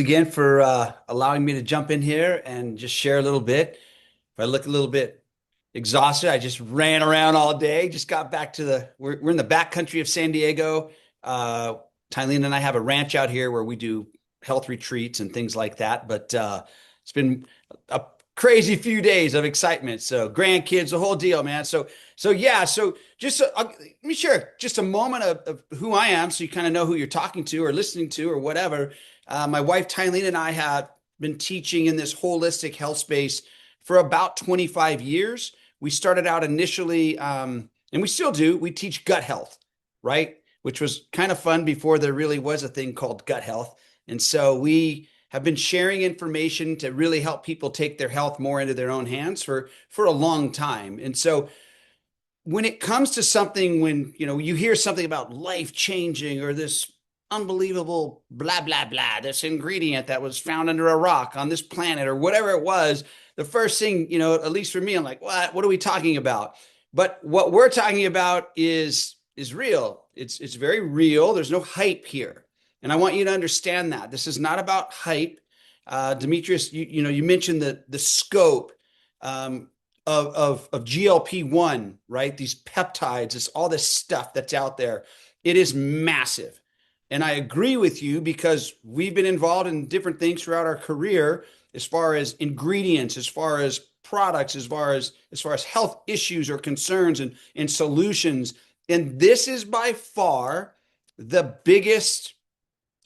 Again for allowing me to jump in here and just share a little bit. If I look a little bit exhausted, I just ran around all day. Just got back to we're in the back country of San Diego. Uh, Tylene and I have a ranch out here where we do health retreats and things like that. But it's been a crazy few days of excitement. So grandkids, the whole deal, man. So yeah. So just let me share just a moment of who I am, so you kind of know who you're talking to or listening to or whatever. My wife Tylene and I have been teaching in this holistic health space for about 25 years. We started out initially, and we still do, we teach gut health, right? Which was kind of fun before there really was a thing called gut health. And so we have been sharing information to really help people take their health more into their own hands for a long time. And so when it comes to something, when you hear something about life changing or this unbelievable blah blah blah, this ingredient that was found under a rock on this planet or whatever it was, the first thing, at least for me, I'm like, what are we talking about? But what we're talking about is real. It's very real. There's no hype here, and I want you to understand that this is not about hype. Demetrius, you mentioned the scope. Of GLP-1, right? These peptides, it's all this stuff that's out there. It is massive. And I agree with you because we've been involved in different things throughout our career as far as ingredients, as far as products, as far as health issues or concerns and solutions. And this is by far the biggest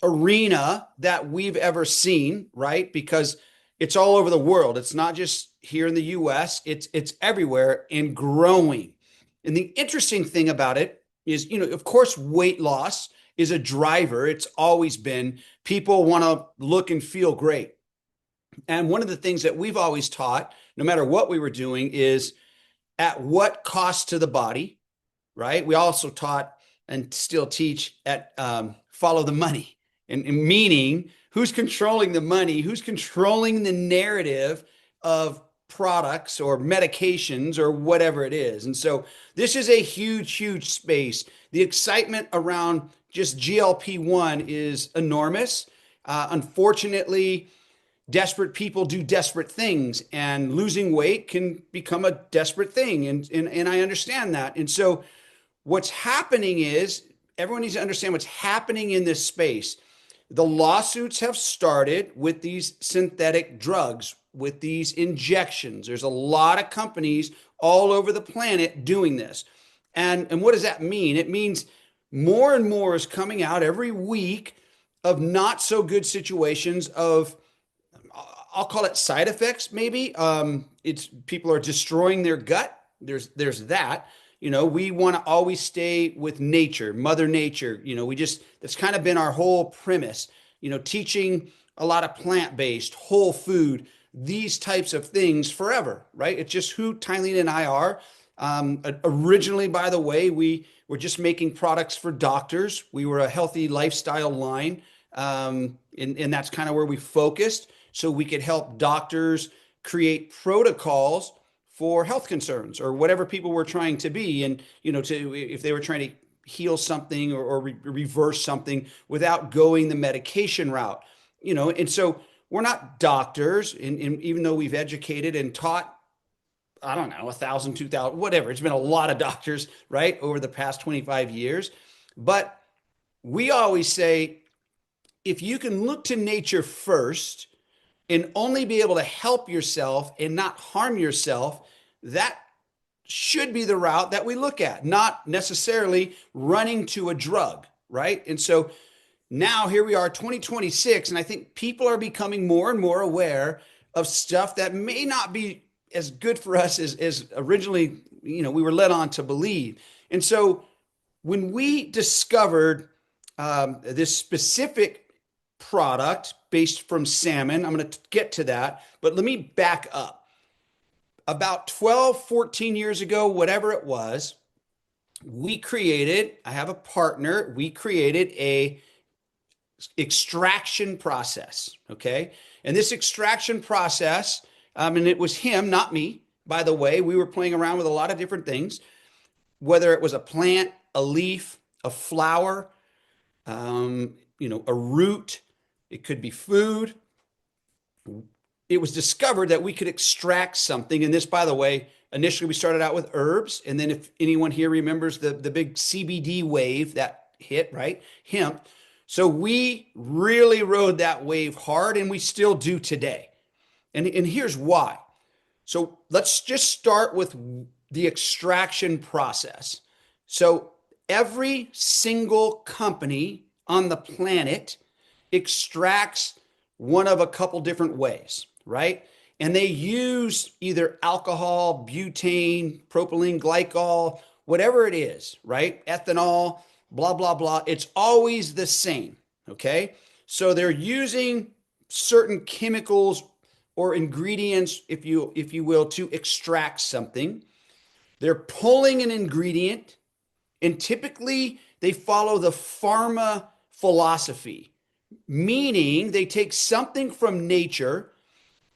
arena that we've ever seen, right? Because it's all over the world. It's not just here in the US, it's everywhere and growing. And the interesting thing about it is, of course, weight loss is a driver. It's always been. People want to look and feel great. And one of the things that we've always taught, no matter what we were doing, is at what cost to the body, right? We also taught and still teach at follow the money, and meaning who's controlling the money, who's controlling the narrative of products or medications or whatever it is. And so this is a huge, huge space. The excitement around just GLP-1 is enormous. Unfortunately, desperate people do desperate things, and losing weight can become a desperate thing. And I understand that. And so what's happening is everyone needs to understand what's happening in this space. The lawsuits have started with these synthetic drugs, with these injections. There's a lot of companies all over the planet doing this. And what does that mean? It means more and more is coming out every week of not so good situations of, I'll call it side effects, maybe. It's people are destroying their gut. There's that. We want to always stay with nature, Mother Nature. That's kind of been our whole premise, teaching a lot of plant-based, whole food, these types of things forever, right? It's just who Tylene and I are. Originally, by the way, we were just making products for doctors. We were a healthy lifestyle line. And that's kind of where we focused, so we could help doctors create protocols for health concerns or whatever people were trying to be. And, if they were trying to heal something or reverse something without going the medication route, and so we're not doctors. And even though we've educated and taught, I don't know, 1,000, 2,000, whatever, it's been a lot of doctors, right, over the past 25 years. But we always say, if you can look to nature first and only be able to help yourself and not harm yourself, that should be the route that we look at, not necessarily running to a drug, right? And so now here we are, 2026, and I think people are becoming more and more aware of stuff that may not be as good for us as originally, we were led on to believe. And so when we discovered this specific product based from salmon, I'm going to get to that, but let me back up. About 12, 14 years ago, whatever it was, I have a partner, we created a extraction process, okay? And this extraction process, and it was him, not me, by the way. We were playing around with a lot of different things, whether it was a plant, a leaf, a flower, a root, it could be food. It was discovered that we could extract something. And this, by the way, initially we started out with herbs. And then if anyone here remembers the big CBD wave that hit, right? Hemp. So we really rode that wave hard, and we still do today. And here's why. So let's just start with the extraction process. So every single company on the planet extracts one of a couple different ways, right? And they use either alcohol, butane, propylene glycol, whatever it is, right? Ethanol, blah, blah, blah. It's always the same, okay? So they're using certain chemicals or ingredients, if you will, to extract something. They're pulling an ingredient, and typically they follow the pharma philosophy, meaning they take something from nature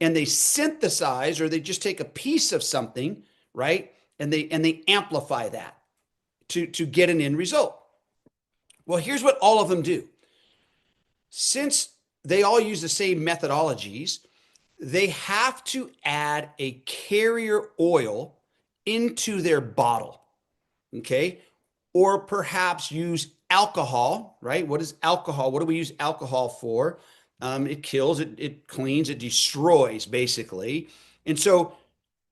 and they synthesize, or they just take a piece of something, right? And they amplify that to get an end result. Well, here's what all of them do. Since they all use the same methodologies, they have to add a carrier oil into their bottle, okay? Or perhaps use alcohol, right? What is alcohol? What do we use alcohol for? It kills, it cleans, it destroys, basically. And so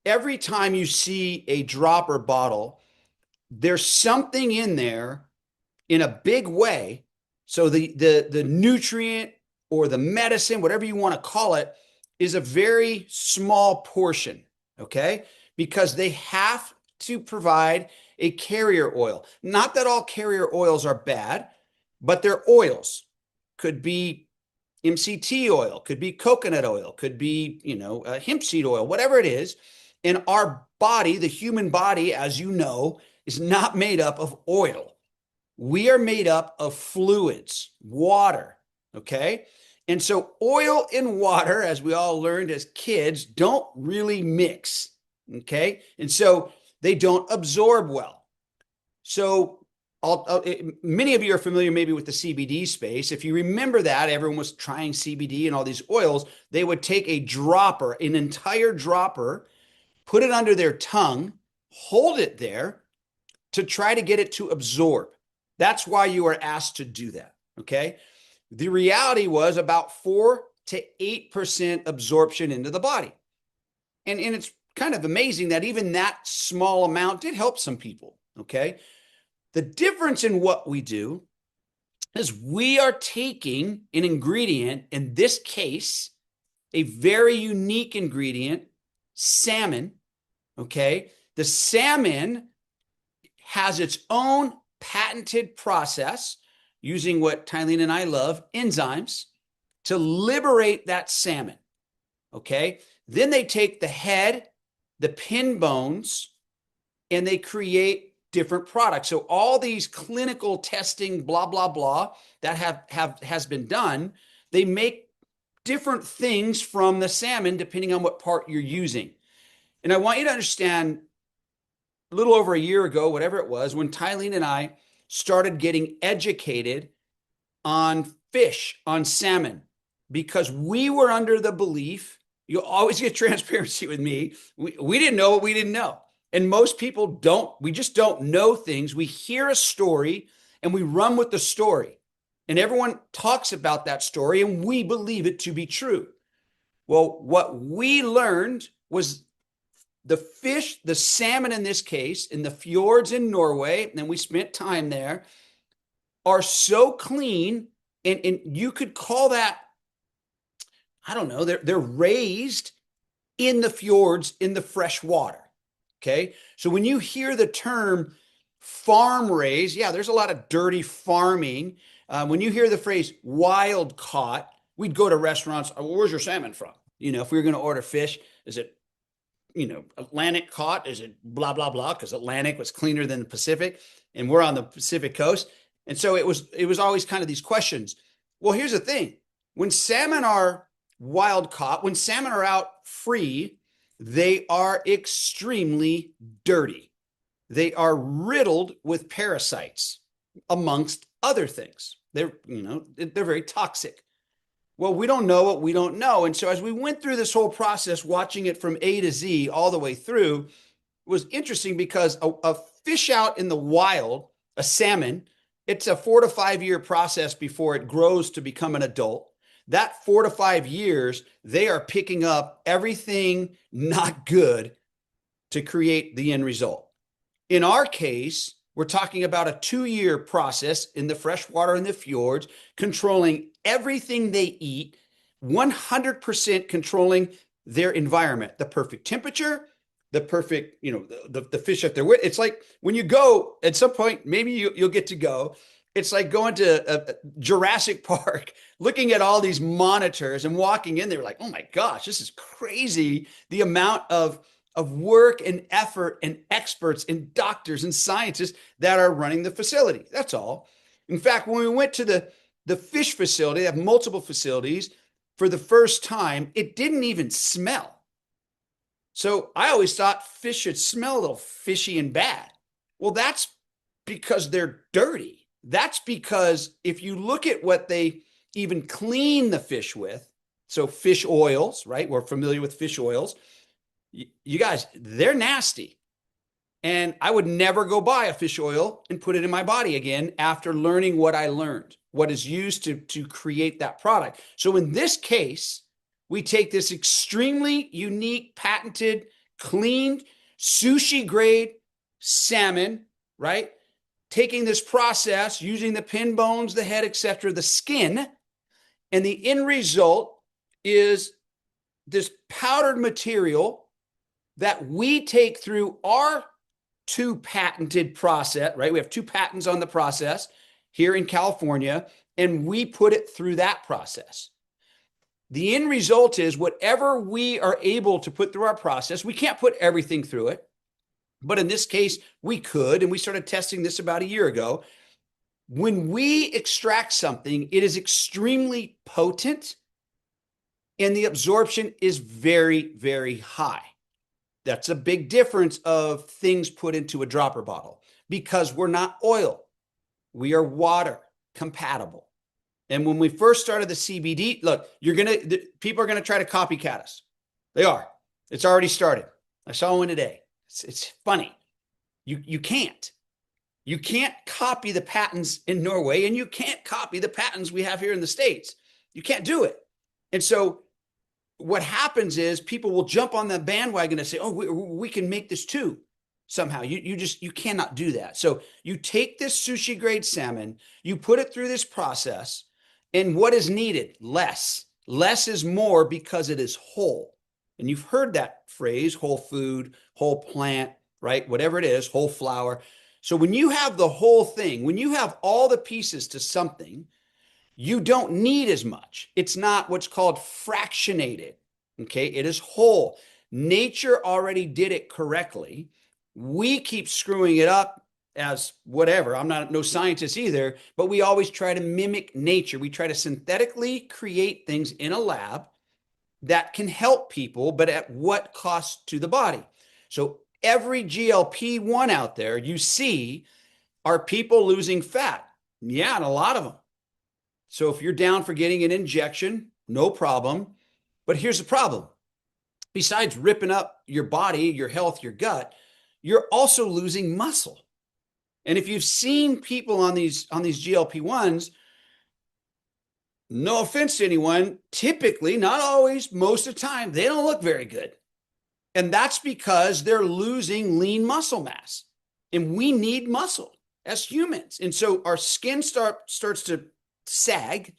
every time you see a dropper bottle, there's something in there in a big way. So the nutrient or the medicine, whatever you want to call it, is a very small portion, okay? Because they have to provide a carrier oil. Not that all carrier oils are bad, but they're oils. Could be MCT oil, could be coconut oil, could be, hemp seed oil, whatever it is. And our body, the human body, as you know, is not made up of oil. We are made up of fluids, water, okay? And so oil and water, as we all learned as kids, don't really mix, okay? And so they don't absorb well. So many of you are familiar maybe with the CBD space. If you remember that, everyone was trying CBD and all these oils. They would take a dropper, an entire dropper, put it under their tongue, hold it there to try to get it to absorb. That's why you are asked to do that, okay? The reality was about 4 to 8% absorption into the body. And it's kind of amazing that even that small amount did help some people, okay? The difference in what we do is we are taking an ingredient, in this case, a very unique ingredient, salmon, okay? The salmon has its own patented process using what Tylene and I love, enzymes, to liberate that salmon, okay? Then they take the head, the pin bones, and they create different products. So all these clinical testing, blah, blah, blah, that has been done, they make different things from the salmon depending on what part you're using. And I want you to understand, a little over a year ago, whatever it was, when Tylene and I started getting educated on fish, on salmon, because we were under the belief, you'll always get transparency with me, we didn't know what we didn't know. And most people don't, we just don't know things. We hear a story and we run with the story. And everyone talks about that story and we believe it to be true. Well, what we learned was the fish, the salmon in this case, in the fjords in Norway, and we spent time there, are so clean, and you could call that, I don't know, they're raised in the fjords in the fresh water. Okay. So when you hear the term farm raised, yeah, there's a lot of dirty farming. When you hear the phrase wild caught, we'd go to restaurants. Oh, well, where's your salmon from? If we were going to order fish, is it, Atlantic caught? Is it blah, blah, blah? Because Atlantic was cleaner than the Pacific and we're on the Pacific coast. And so it was always kind of these questions. Well, here's the thing. When salmon are wild caught, when salmon are out free, they are extremely dirty. They are riddled with parasites, amongst other things. They're very toxic. Well, we don't know what we don't know. And so as we went through this whole process, watching it from A to Z all the way through, was interesting because a fish out in the wild, a salmon, it's a 4 to 5 year process before it grows to become an adult. That 4 to 5 years, they are picking up everything not good to create the end result. In our case, we're talking about a 2 year process in the freshwater and the fjords, controlling everything they eat, 100% controlling their environment, the perfect temperature, the perfect, the fish that they're with. It's like when you go at some point, maybe you'll get to go. It's like going to a Jurassic Park, looking at all these monitors and walking in there like, oh my gosh, this is crazy. The amount of work and effort and experts and doctors and scientists that are running the facility. That's all. In fact, when we went to the fish facility, they have multiple facilities, for the first time, it didn't even smell. So I always thought fish should smell a little fishy and bad. Well, that's because they're dirty. That's because if you look at what they even clean the fish with, so fish oils, right? We're familiar with fish oils. You guys, they're nasty. And I would never go buy a fish oil and put it in my body again after learning what I learned, what is used to create that product. So in this case, we take this extremely unique, patented, cleaned, sushi grade salmon, right? Taking this process, using the pin bones, the head, etc., the skin, and the end result is this powdered material that we take through our two patented process, right? We have two patents on the process here in California, and we put it through that process. The end result is whatever we are able to put through our process, we can't put everything through it, but in this case, we could, and we started testing this about a year ago. When we extract something, it is extremely potent, and the absorption is very, very high. That's a big difference of things put into a dropper bottle because we're not oil. We are water compatible. And when we first started the CBD, look, people are going to try to copycat us. They are. It's already started. I saw one today. It's funny. You can't. You can't copy the patents in Norway, and you can't copy the patents we have here in the States. You can't do it. And so what happens is people will jump on the bandwagon and say, oh, we can make this too somehow. You cannot do that. So you take this sushi grade salmon, you put it through this process, and what is needed? Less. Less is more because it is whole. And you've heard that phrase, whole food, whole plant, right? Whatever it is, whole flour. So when you have the whole thing, when you have all the pieces to something, you don't need as much. It's not what's called fractionated. Okay. It is whole. Nature already did it correctly. We keep screwing it up as whatever. I'm not no scientist either, but we always try to mimic nature. We try to synthetically create things in a lab that can help people, but at what cost to the body? So every GLP-1 out there you see are people losing fat. Yeah, and a lot of them. So if you're down for getting an injection, no problem. But here's the problem. Besides ripping up your body, your health, your gut, you're also losing muscle. And if you've seen people on these GLP-1s, no offense to anyone, typically, not always, most of the time, they don't look very good. And that's because they're losing lean muscle mass. And we need muscle as humans. And so our skin starts to sag.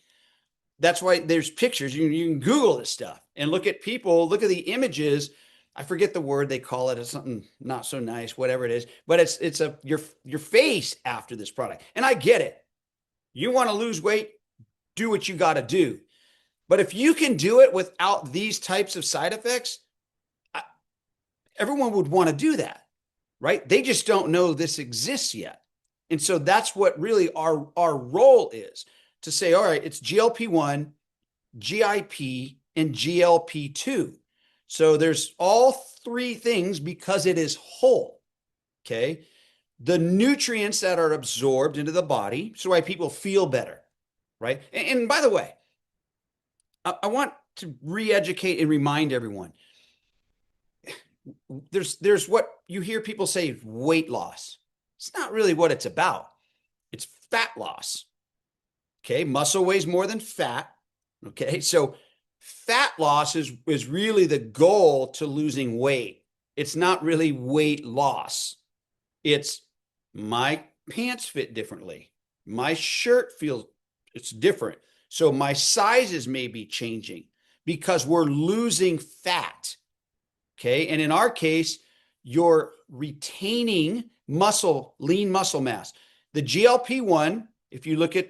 That's why there's pictures. You can Google this stuff and look at people, look at the images. I forget the word they call it. It's something not so nice, whatever it is. But it's your face after this product. And I get it. You want to lose weight, do what you got to do. But if you can do it without these types of side effects, everyone would want to do that, right? They just don't know this exists yet. And so that's what really our role is, to say, all right, it's GLP-1, GIP, and GLP-2. So there's all three things because it is whole, okay? The nutrients that are absorbed into the body, so why people feel better, right? And by the way, I want to re-educate and remind everyone. There's what you hear people say, weight loss. It's not really what it's about. It's fat loss. Okay. Muscle weighs more than fat. Okay. So fat loss is really the goal to losing weight. It's not really weight loss. It's my pants fit differently. My shirt feels it's different. So my sizes may be changing because we're losing fat. Okay. And in our case, you're retaining muscle, lean muscle mass. The GLP-1, if you look at,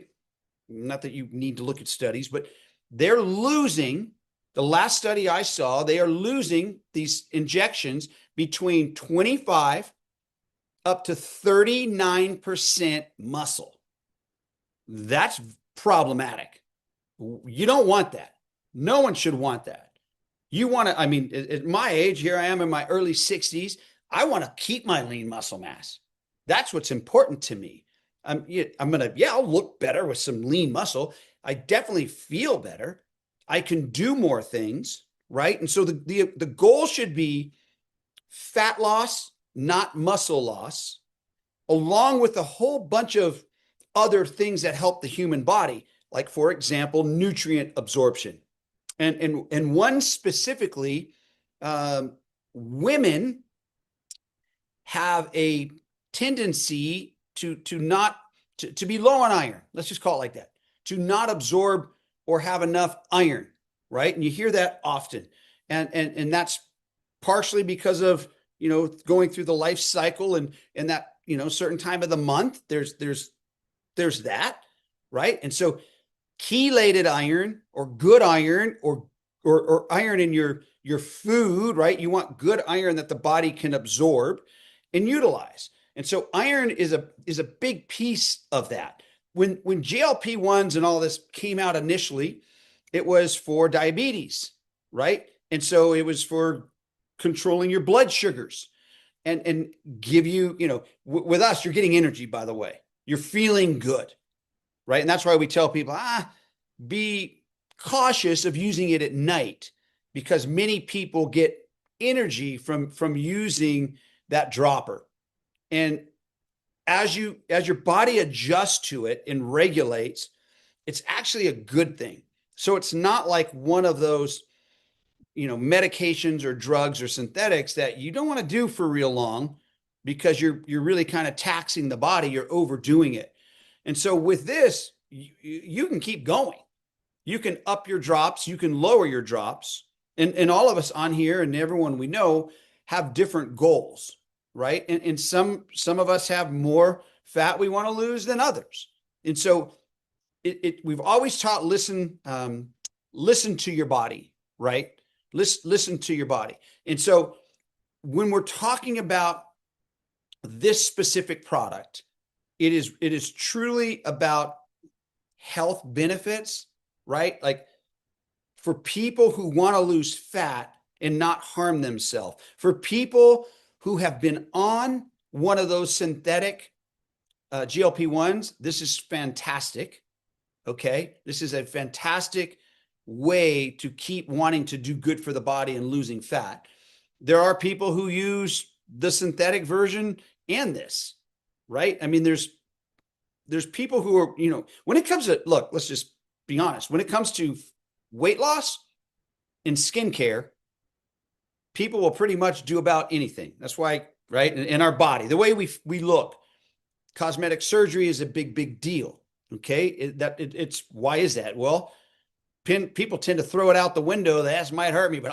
not that you need to look at studies, but they're losing, the last study I saw, they are losing these injections between 25 up to 39% muscle. That's problematic. You don't want that. No one should want that. You want to, I mean, at my age, here I am in my early 60s, I want to keep my lean muscle mass. That's what's I'm going to, yeah, I'll look better with some lean muscle. I definitely feel better. I can do more things, right? And so the goal should be fat loss, not muscle loss, along with a whole bunch of other things that help the human body, like, for example, nutrient absorption. And one specifically, women have a tendency to be low on iron. Let's just call it like that, to not absorb or have enough iron, right? And you hear that often. And that's partially because of, going through the life cycle and that, certain time of the month, there's that, right? And so chelated iron or good iron or iron in your food, right? You want good iron that the body can absorb and utilize. And so iron is a big piece of that. When GLP-1s and all this came out initially, it was for diabetes, right? And so it was for controlling your blood sugars and give you, with us, you're getting energy, by the way. You're feeling good, right? And that's why we tell people, be cautious of using it at night, because many people get energy from using that dropper. And as your body adjusts to it and regulates, it's actually a good thing. So it's not like one of those, medications or drugs or synthetics that you don't want to do for real long, because you're really kind of taxing the body. You're overdoing it. And so with this, you can keep going. You can up your drops, you can lower your drops. And all of us on here and everyone we know have different goals, right? And some of us have more fat we want to lose than others. And so we've always taught, listen to your body, right? Listen to your body. And so when we're talking about this specific product, it is truly about health benefits, right? Like, for people who want to lose fat and not harm themselves, for people who have been on one of those synthetic GLP-1s, this is fantastic. Okay. This is a fantastic way to keep wanting to do good for the body and losing fat. There are people who use the synthetic version and this, right? I mean, there's people who are, when it comes to, look, let's just be honest. When it comes to weight loss and skincare, people will pretty much do about anything. That's why, right? In our body, the way we look, cosmetic surgery is a big deal. Okay. It's why is that? Well, people tend to throw it out the window. The ass might hurt me, but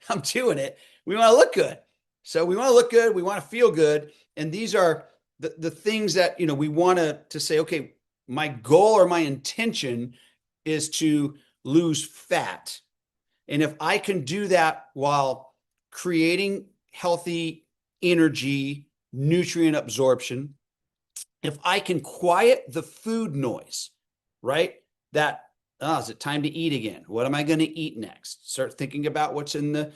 I'm doing it. We want to look good. So we want to look good. We want to feel good. And these are the things that, we want to say, okay, my goal or my intention is to lose fat. And if I can do that while creating healthy energy, nutrient absorption, if I can quiet the food noise, right? That, is it time to eat again? What am I going to eat next? Start thinking about what's in the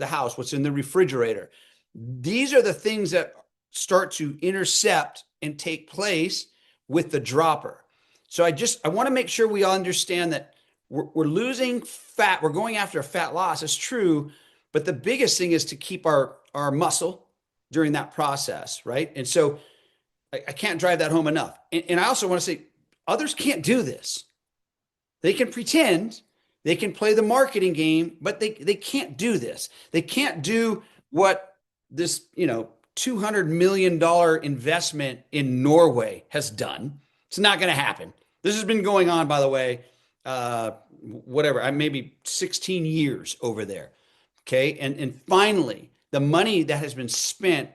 house, what's in the refrigerator. These are the things that start to intercept and take place with the dropper. So I want to make sure we all understand that we're losing fat. We're going after a fat loss. It's true. But the biggest thing is to keep our muscle during that process, right? And so I can't drive that home enough. And I also want to say others can't do this. They can pretend, they can play the marketing game, but they can't do this. They can't do what this, $200 million investment in Norway has done. It's not going to happen. This has been going on, by the way, whatever, maybe 16 years over there. Okay. And finally, the money that has been spent,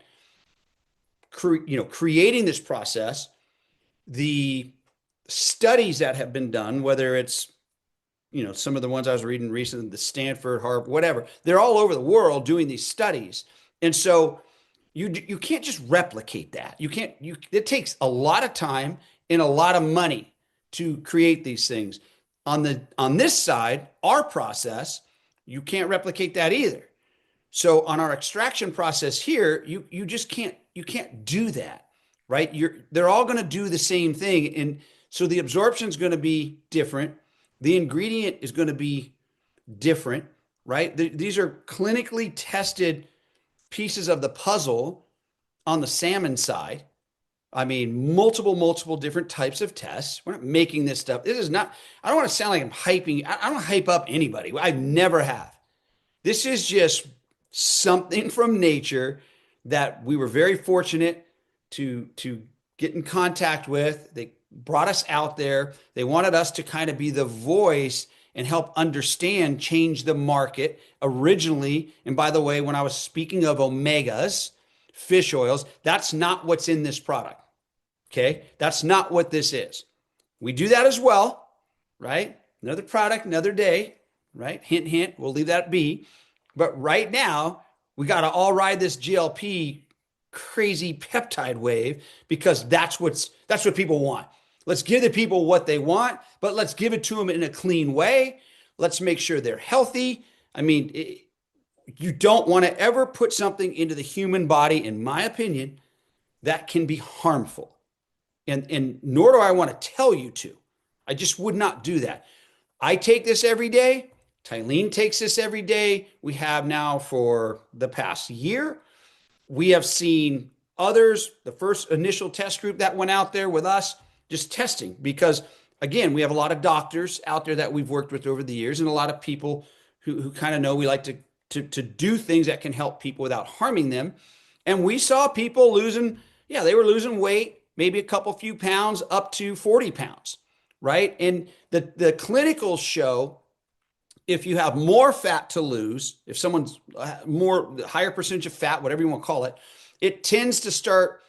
creating this process, the studies that have been done, whether it's, some of the ones I was reading recently, the Stanford, Harvard, whatever, they're all over the world doing these studies. And so you can't just replicate that. It takes a lot of time and a lot of money to create these things. On this side, our process, you can't replicate that either. So on our extraction process here, you just can't do that, right? They're all going to do the same thing. And so the absorption is going to be different. The ingredient is going to be different, right? These are clinically tested pieces of the puzzle on the salmon side. I mean, multiple different types of tests. We're not making this stuff. This is not, I don't want to sound like I'm hyping. I don't hype up anybody. I never have. This is just something from nature that we were very fortunate to get in contact with. They brought us out there. They wanted us to kind of be the voice and help understand, change the market originally. And by the way, when I was speaking of omegas, fish oils, that's not what's in this product. Okay. That's not what this is. We do that as well, right? Another product, another day, right? Hint, hint. We'll leave that be. But right now, we got to all ride this GLP crazy peptide wave because that's what people want. Let's give the people what they want, but let's give it to them in a clean way. Let's make sure they're healthy. I mean, you don't want to ever put something into the human body, in my opinion, that can be harmful. And nor do I want to tell you to. I just would not do that. I take this every day. Tylene takes this every day. We have now for the past year. We have seen others, the first initial test group that went out there with us, just testing. Because, again, we have a lot of doctors out there that we've worked with over the years and a lot of people who kind of know we like to do things that can help people without harming them. And we saw people they were losing weight, maybe a few pounds up to 40 pounds, right? And the clinicals show if you have more fat to lose, if someone's higher percentage of fat, whatever you want to call it, it tends to start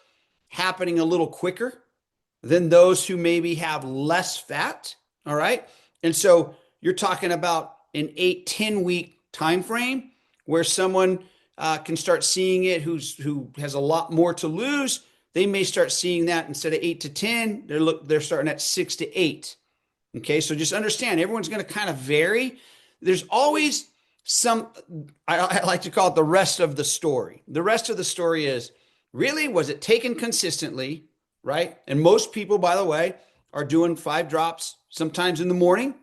happening a little quicker than those who maybe have less fat. All right. And so you're talking about an 8-10 week time frame where someone can start seeing it who has a lot more to lose. They may start seeing that instead of 8 to 10, they're starting at 6 to 8. Okay. So just understand everyone's going to kind of vary. There's always I like to call it the rest of the story. The rest of the story is really, was it taken consistently, right? And most people, by the way, are doing 5 drops sometimes in the morning,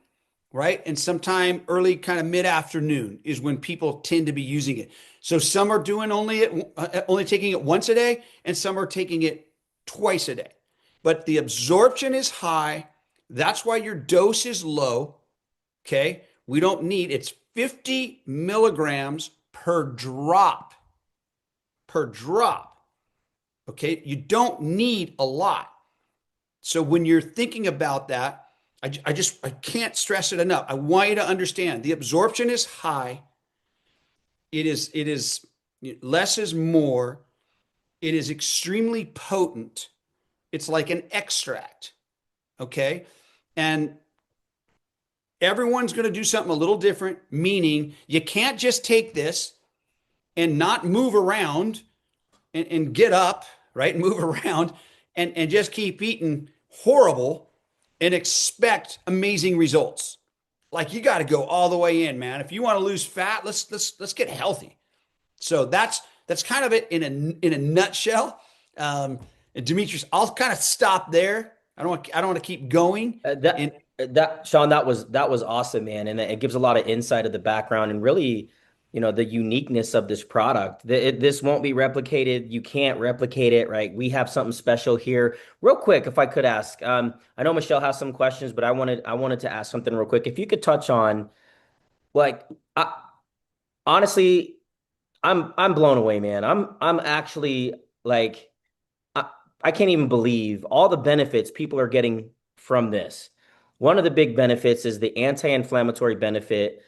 right? And sometime early kind of mid-afternoon is when people tend to be using it. So some are doing only taking it once a day and some are taking it twice a day. But the absorption is high. That's why your dose is low, okay? It's 50 milligrams per drop. Okay. You don't need a lot. So when you're thinking about that, I can't stress it enough. I want you to understand the absorption is high. It is less is more. It is extremely potent. It's like an extract. Okay. And everyone's going to do something a little different, meaning you can't just take this and not move around and get up, right? Move around and just keep eating horrible and expect amazing results. Like you got to go all the way in, man. If you want to lose fat, let's get healthy. So that's kind of it in a nutshell. And Demetrius, I'll kind of stop there. I don't want to keep going. That Sean, that was awesome, man, and it gives a lot of insight of the background and really, the uniqueness of this product. This won't be replicated. You can't replicate it, right? We have something special here. Real quick, if I could ask, I know Michelle has some questions, but I wanted to ask something real quick. If you could touch on, like, honestly, I'm blown away, man. I'm actually like. I, I can't even believe all the benefits people are getting from this. One of the big benefits is the anti-inflammatory benefit.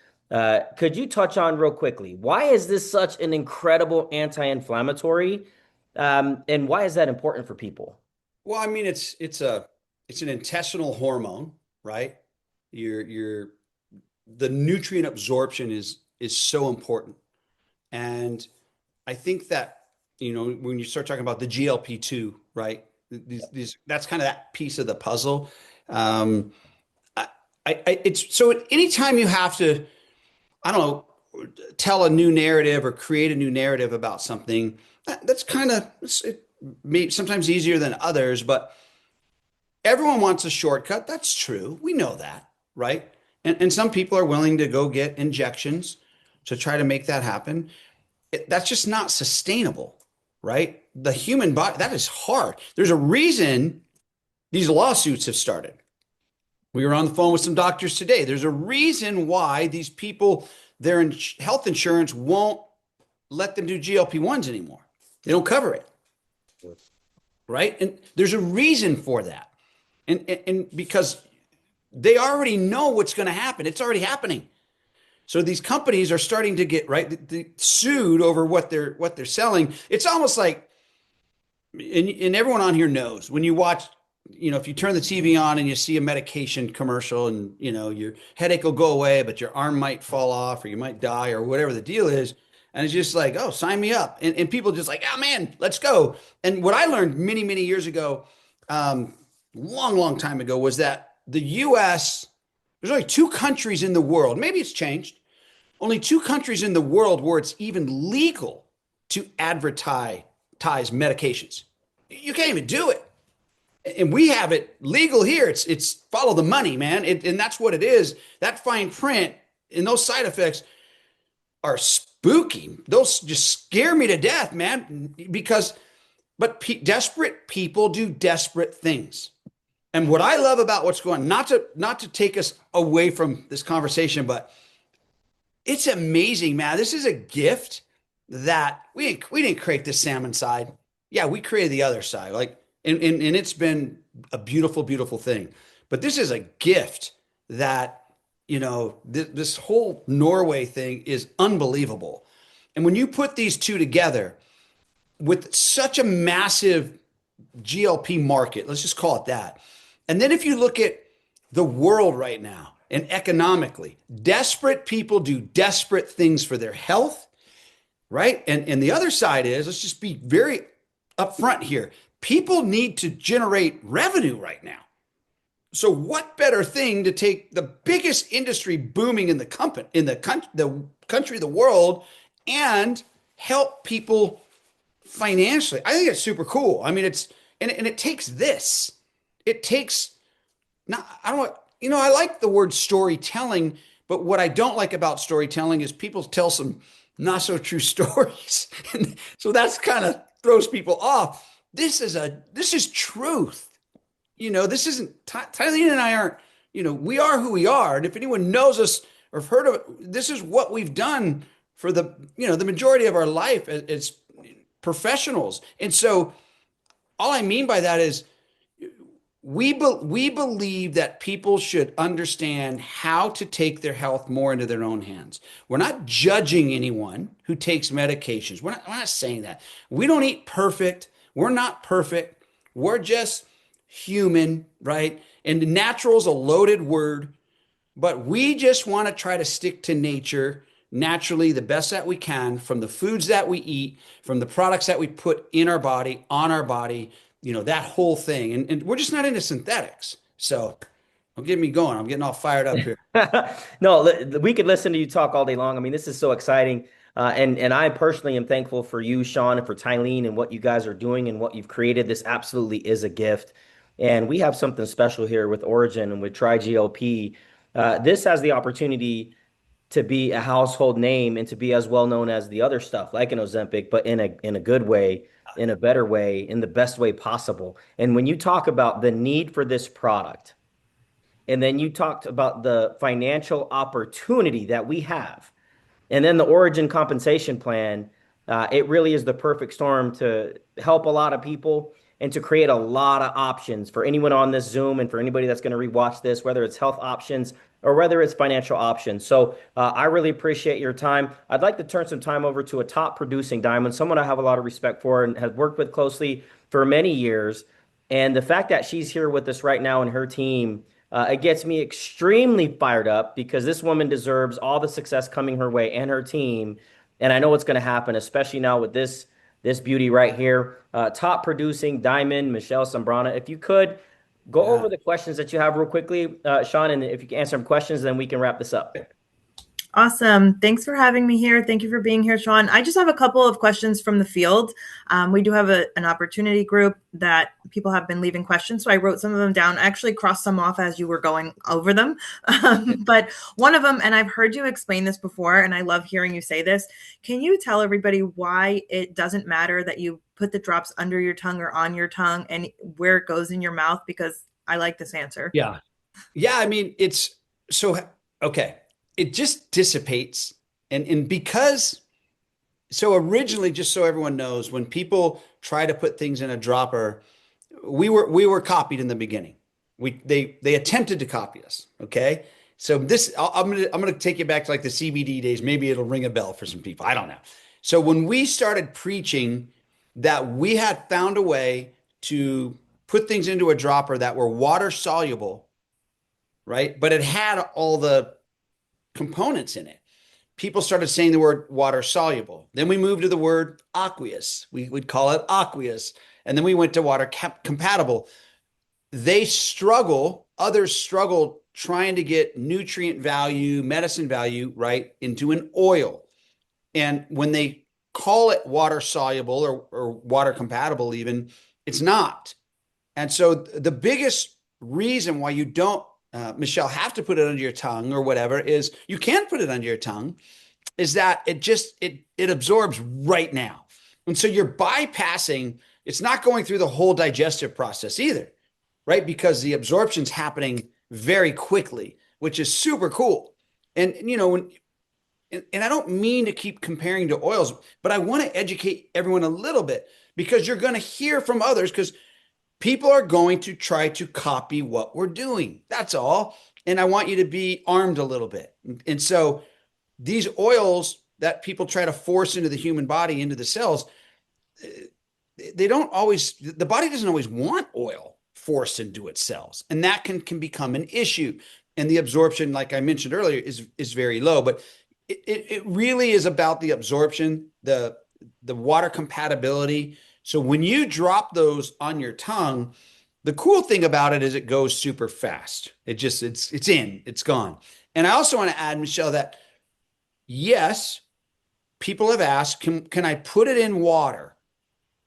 Could you touch on real quickly, why is this such an incredible anti-inflammatory? And why is that important for people? Well, I mean, it's an intestinal hormone, right? Your the nutrient absorption is so important. And I think that, when you start talking about the GLP-2, right? These that's kind of that piece of the puzzle. Um, I, it's so anytime you have to, I don't know, tell a new narrative or create a new narrative about something, that's kind of it may sometimes easier than others, but everyone wants a shortcut. That's true. We know that, right? And some people are willing to go get injections to try to make that happen. That's just not sustainable, right? The human body, that is hard. There's a reason these lawsuits have started. We were on the phone with some doctors today. There's a reason why these people, their health insurance won't let them do GLP-1s anymore. They don't cover it, right? And there's a reason for that. And because they already know what's going to happen. It's already happening. So these companies are starting to get sued over what they're selling. It's almost like, and everyone on here knows when you watch, if you turn the TV on and you see a medication commercial, and your headache will go away, but your arm might fall off or you might die or whatever the deal is. And it's just like, oh, sign me up. And people just like, oh man, let's go. And what I learned many, many years ago, long, long time ago, was that the US, there's only two countries in the world, maybe it's changed, only two countries in the world where it's even legal to advertise medications. You can't even do it. And we have it legal here. It's follow the money, man. And that's what it is. That fine print and those side effects are spooky. Those just scare me to death, man. Desperate people do desperate things. And what I love about what's going on, not to take us away from this conversation, but it's amazing, man. This is a gift that we didn't create this salmon side. Yeah, we created the other side. And it's been a beautiful, beautiful thing. But this is a gift that, this whole Norway thing is unbelievable. And when you put these two together with such a massive GLP market, let's just call it that. And then if you look at the world right now and economically, desperate people do desperate things for their health, right? And the other side is, let's just be very upfront here. People need to generate revenue right now. So what better thing to take the biggest industry booming in the company, in the country, the world, and help people financially? I think it's super cool. I mean, and it takes this. It takes not, I don't, I like the word storytelling, but what I don't like about storytelling is people tell some not so true stories. And so that's kind of throws people off. This is truth. This isn't Tylene and I aren't, we are who we are. And if anyone knows us or have heard of it, this is what we've done for the majority of our life as professionals. And so all I mean by that is we believe that people should understand how to take their health more into their own hands. We're not judging anyone who takes medications. We're not saying that. We don't eat perfect. We're not perfect. We're just human, right? And natural is a loaded word, but we just want to try to stick to nature naturally the best that we can from the foods that we eat, from the products that we put in our body, on our body, that whole thing. And we're just not into synthetics. So don't get me going. I'm getting all fired up here. No, we could listen to you talk all day long. I mean, this is so exciting. And I personally am thankful for you, Sean, and for Tylene and what you guys are doing and what you've created. This absolutely is a gift. And we have something special here with Origin and with TriGLP. This has the opportunity to be a household name and to be as well known as the other stuff, like an Ozempic, but in a good way, in a better way, in the best way possible. And when you talk about the need for this product, and then you talked about the financial opportunity that we have, and then the Origin compensation plan, it really is the perfect storm to help a lot of people and to create a lot of options for anyone on this Zoom and for anybody that's going to rewatch this, whether it's health options or whether it's financial options. So I really appreciate your time. I'd like to turn some time over to a top producing diamond, someone I have a lot of respect for and has worked with closely for many years. And the fact that she's here with us right now and her team, it gets me extremely fired up because this woman deserves all the success coming her way and her team. And I know what's going to happen, especially now with this beauty right here. Top producing diamond, Michelle Sambrana. If you could go over Yeah. the questions that you have real quickly, Sean, and if you can answer some questions, then we can wrap this up. Awesome. Thanks for having me here. Thank you for being here, Sean. I just have a couple of questions from the field. We do have an opportunity group that people have been leaving questions. So I wrote some of them down. I actually crossed some off as you were going over them. But one of them, and I've heard you explain this before, and I love hearing you say this. Can you tell everybody why it doesn't matter that you put the drops under your tongue or on your tongue and where it goes in your mouth? Because I like this answer. Yeah. Yeah. I mean, it's so, okay. It just dissipates. And because, so originally, just so everyone knows, when people try to put things in a dropper, we were copied in the beginning. They attempted to copy us. Okay. So this, I'm gonna take you back to like the CBD days. Maybe it'll ring a bell for some people. I don't know. So when we started preaching that we had found a way to put things into a dropper that were water soluble, right? But it had all the components in it. People started saying the word water soluble. Then we moved to the word aqueous. We would call it aqueous. And then we went to water compatible. They struggle, others struggle trying to get nutrient value, medicine value, right, into an oil. And when they call it water soluble or water compatible, even, it's not. And so the biggest reason why you don't, Michelle, have to put it under your tongue or whatever is you can put it under your tongue is that it absorbs right now. And so you're bypassing, it's not going through the whole digestive process either, right? Because the absorption's happening very quickly, which is super cool. And you know, and I don't mean to keep comparing to oils, but I want to educate everyone a little bit because you're going to hear from others because people are going to try to copy what we're doing. That's all. And I want you to be armed a little bit. And so these oils that people try to force into the human body, into the cells, they don't always, the body doesn't always want oil forced into its cells. And that can become an issue. And the absorption, like I mentioned earlier, is very low. But it really is about the absorption, the water compatibility. So when you drop those on your tongue, the cool thing about it is it goes super fast. It's in, it's gone. And I also want to add, Michelle, that yes, people have asked, can I put it in water?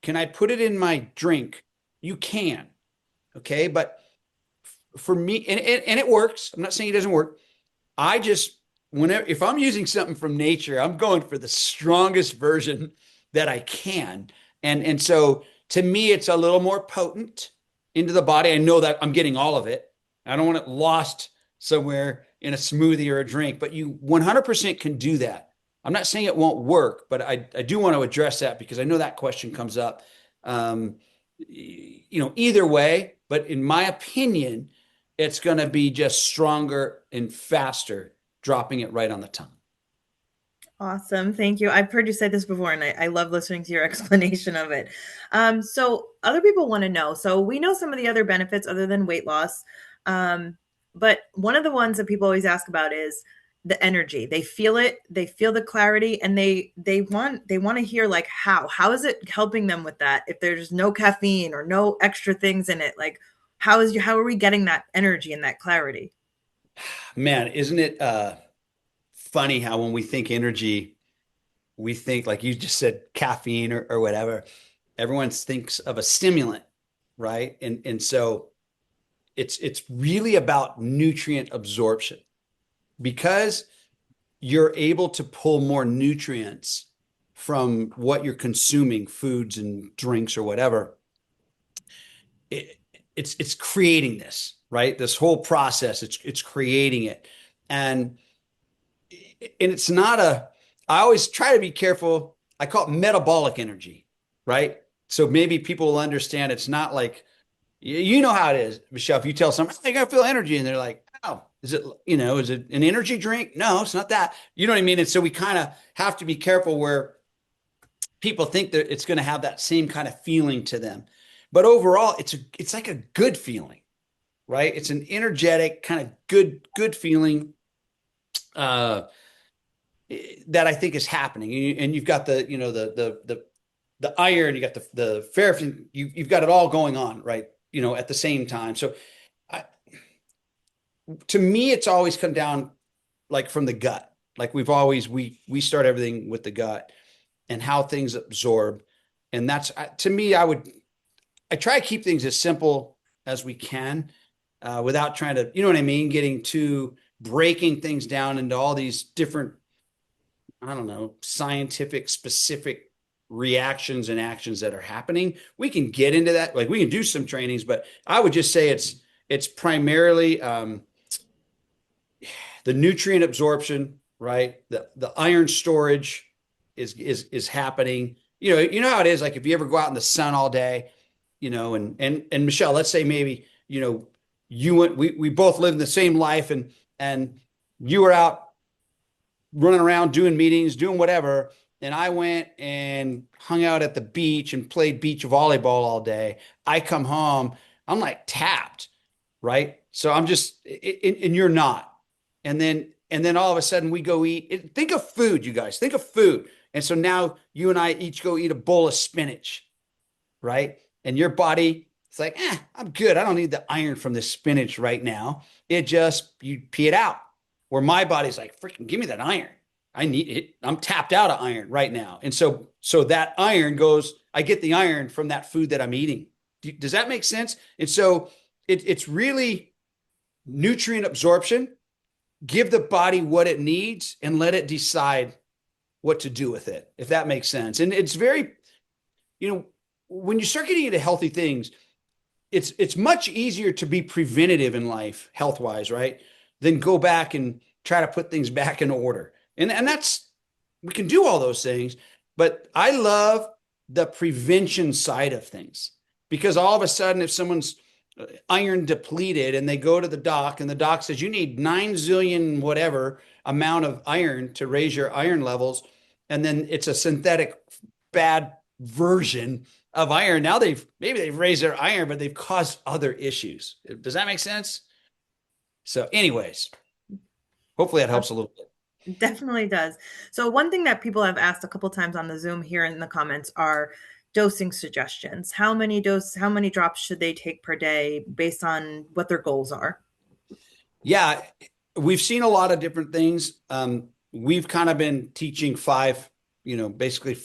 Can I put it in my drink? You can. Okay. But for me, and it works. I'm not saying it doesn't work. I just, whenever, if I'm using something from nature, I'm going for the strongest version that I can. And so to me, it's a little more potent into the body. I know that I'm getting all of it. I don't want it lost somewhere in a smoothie or a drink, but you 100% can do that. I'm not saying it won't work, but I do want to address that because I know that question comes up. Either way, but in my opinion, it's going to be just stronger and faster, dropping it right on the tongue. Awesome. Thank you. I've heard you say this before, and I love listening to your explanation of it. So, other people want to know. So, we know some of the other benefits other than weight loss. But one of the ones that people always ask about is the energy. They feel it, they feel the clarity, and they want to hear like how is it helping them with that? If there's no caffeine or no extra things in it, like how are we getting that energy and that clarity? Man, isn't it funny how when we think energy, we think like you just said caffeine or whatever. Everyone thinks of a stimulant, right? And so it's really about nutrient absorption because you're able to pull more nutrients from what you're consuming, foods and drinks or whatever. It, it's creating this, right? This whole process, it's creating it. And it's not a, I always try to be careful. I call it metabolic energy, right? So maybe people will understand it's not like, you know how it is, Michelle. If you tell someone, I gotta feel energy, and they're like, oh, is it, is it an energy drink? No, it's not that. You know what I mean? And so we kind of have to be careful where people think that it's going to have that same kind of feeling to them. But overall, it's like a good feeling, right? It's an energetic kind of good feeling uh, that I think is happening. And you've got the iron, you got the ferritin, you've got it all going on, right? At the same time. So I, to me, it's always come down like from the gut. Like we start everything with the gut and how things absorb. And that's, to me, I try to keep things as simple as we can without trying to, you know what I mean? Getting to breaking things down into all these different, I don't know, scientific specific reactions and actions that are happening. We can get into that. Like we can do some trainings, but I would just say it's primarily the nutrient absorption, right? The iron storage is happening. You know how it is. Like if you ever go out in the sun all day, and Michelle, let's say maybe, we both live in the same life and you were out running around doing meetings, doing whatever. And I went and hung out at the beach and played beach volleyball all day. I come home, I'm like tapped, right? So I'm just, and you're not. And then all of a sudden we go eat. Think of food, you guys. Think of food. And so now you and I each go eat a bowl of spinach, right? And your body, it's like, I'm good. I don't need the iron from this spinach right now. You pee it out. Where my body's like, freaking give me that iron. I need it. I'm tapped out of iron right now. And so that iron goes, I get the iron from that food that I'm eating. Does that make sense? And so it's really nutrient absorption. Give the body what it needs and let it decide what to do with it, if that makes sense. And it's very, when you start getting into healthy things, it's much easier to be preventative in life, health wise, right? Than go back and try to put things back in order. And that's, we can do all those things, but I love the prevention side of things because all of a sudden, if someone's iron depleted and they go to the doc and the doc says you need 9 zillion whatever amount of iron to raise your iron levels, and then it's a synthetic bad version of iron. Now maybe they've raised their iron, but they've caused other issues. Does that make sense? So anyways, hopefully that helps a little bit. Definitely does. So one thing that people have asked a couple times on the Zoom here in the comments are dosing suggestions. How many drops should they take per day based on what their goals are? Yeah, we've seen a lot of different things. We've kind of been teaching basically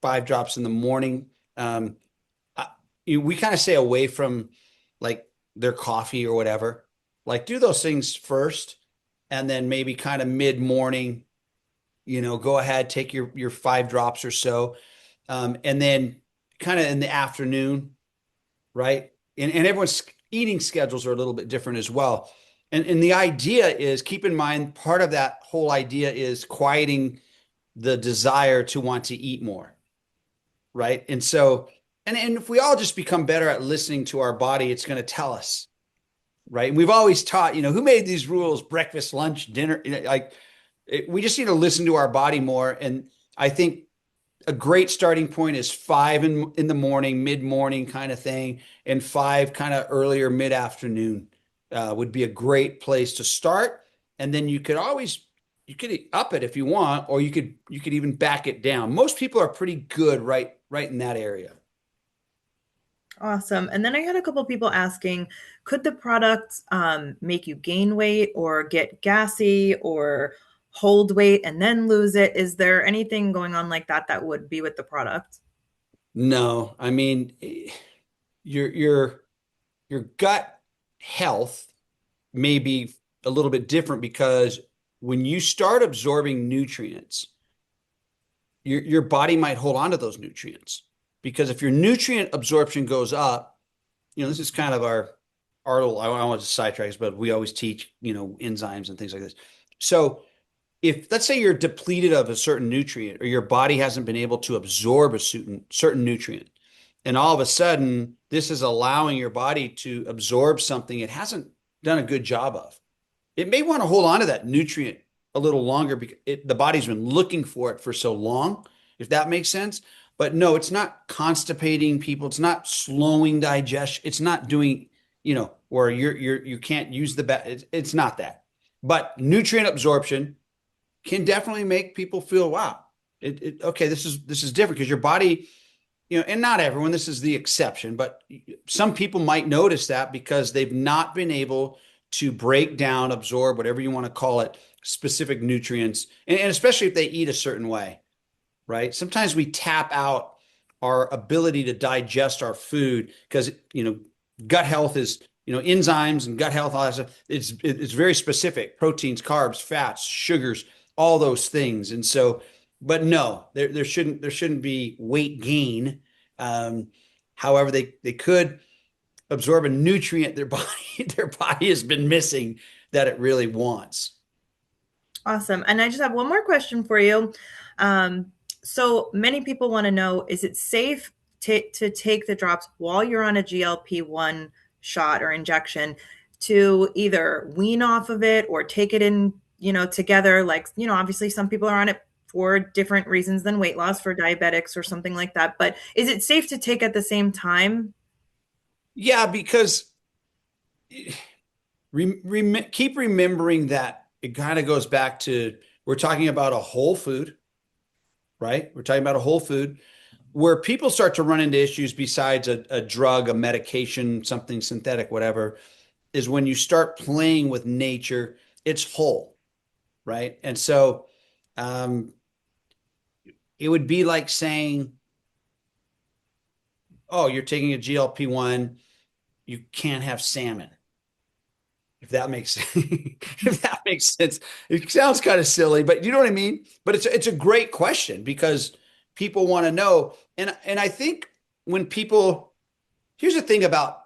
5 drops in the morning. We kind of stay away from like their coffee or whatever. Like do those things first, and then maybe kind of mid-morning, go ahead, take your 5 drops or so. And then kind of in the afternoon, right? And everyone's eating schedules are a little bit different as well. And the idea is, keep in mind, part of that whole idea is quieting the desire to want to eat more, right? And so, and if we all just become better at listening to our body, it's going to tell us, right? And we've always taught, who made these rules, breakfast, lunch, dinner, we just need to listen to our body more. And I think a great starting point is 5 in the morning, mid-morning kind of thing, and 5 kind of earlier mid-afternoon would be a great place to start. And then you could up it if you want, or you could even back it down. Most people are pretty good right in that area. Awesome. And then I had a couple of people asking, could the product make you gain weight or get gassy or hold weight and then lose it? Is there anything going on like that would be with the product? No, I mean, your gut health may be a little bit different because when you start absorbing nutrients, your body might hold on to those nutrients. Because if your nutrient absorption goes up, this is kind of our little, I don't want to sidetrack, but we always teach, enzymes and things like this. So if let's say you're depleted of a certain nutrient or your body hasn't been able to absorb a certain nutrient, and all of a sudden this is allowing your body to absorb something it hasn't done a good job of, it may want to hold on to that nutrient a little longer because the body's been looking for it for so long, if that makes sense. But no, it's not constipating people. It's not slowing digestion. It's not doing, where you can't use it's not that. But nutrient absorption can definitely make people feel, wow, okay, this is different because your body, and not everyone, this is the exception, but some people might notice that because they've not been able to break down, absorb, whatever you want to call it, specific nutrients, and especially if they eat a certain way, right? Sometimes we tap out our ability to digest our food because, gut health is, enzymes and gut health, all that stuff. It's very specific: proteins, carbs, fats, sugars, all those things. And so, but no, there shouldn't be weight gain. However, they could absorb a nutrient their body has been missing that it really wants. Awesome. And I just have one more question for you. So many people want to know, is it safe to take the drops while you're on a GLP-1 shot or injection to either wean off of it or take it in, together? Like, obviously some people are on it for different reasons than weight loss, for diabetics or something like that. But is it safe to take at the same time? Yeah, because keep remembering that it kind of goes back to, we're talking about a whole food, right? We're talking about a whole food where people start to run into issues besides a drug, a medication, something synthetic, whatever, is when you start playing with nature, it's whole, right? And so it would be like saying, oh, you're taking a GLP-1, you can't have salmon. If that makes if that makes sense. It sounds kind of silly, but you know what I mean? But it's a great question because people want to know. And I think when people, here's the thing about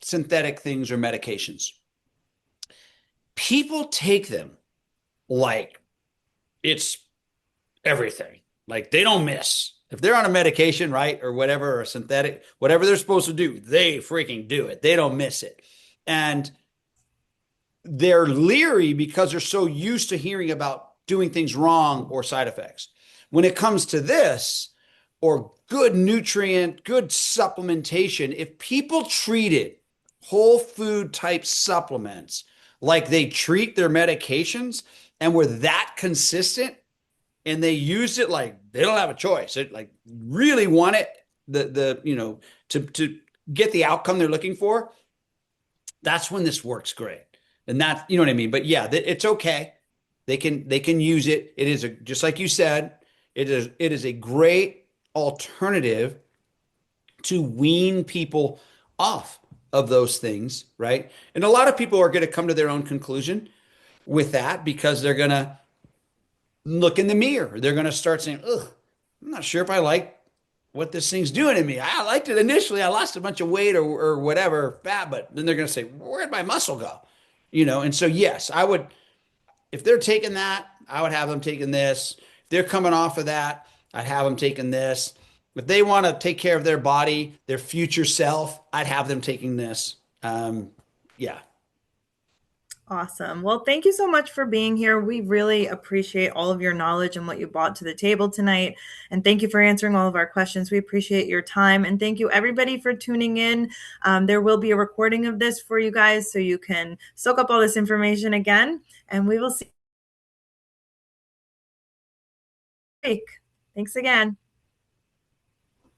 synthetic things or medications. People take them like it's everything. Like they don't miss. If they're on a medication, right, or whatever, or a synthetic, whatever they're supposed to do, they freaking do it. They don't miss it. And they're leery because they're so used to hearing about doing things wrong or side effects. When it comes to this, or good nutrient, good supplementation, if people treated whole food type supplements like they treat their medications and were that consistent, and they used it like they don't have a choice, it like really want it, to get the outcome they're looking for, that's when this works great. And that, you know what I mean? But yeah, it's okay. They can use it. It is just like you said, it is a great alternative to wean people off of those things, right? And a lot of people are going to come to their own conclusion with that because they're going to look in the mirror. They're going to start saying, ugh, I'm not sure if I like what this thing's doing to me. I liked it initially. I lost a bunch of weight or whatever, fat, but then they're going to say, where'd my muscle go? And so, yes, I would, if they're taking that, I would have them taking this. If they're coming off of that, I'd have them taking this. If they want to take care of their body, their future self, I'd have them taking this. Yeah. Awesome. Well, thank you so much for being here. We really appreciate all of your knowledge and what you brought to the table tonight. And thank you for answering all of our questions. We appreciate your time. And thank you, everybody, for tuning in. There will be a recording of this for you guys so you can soak up all this information again. And we will see you next week. Thanks again.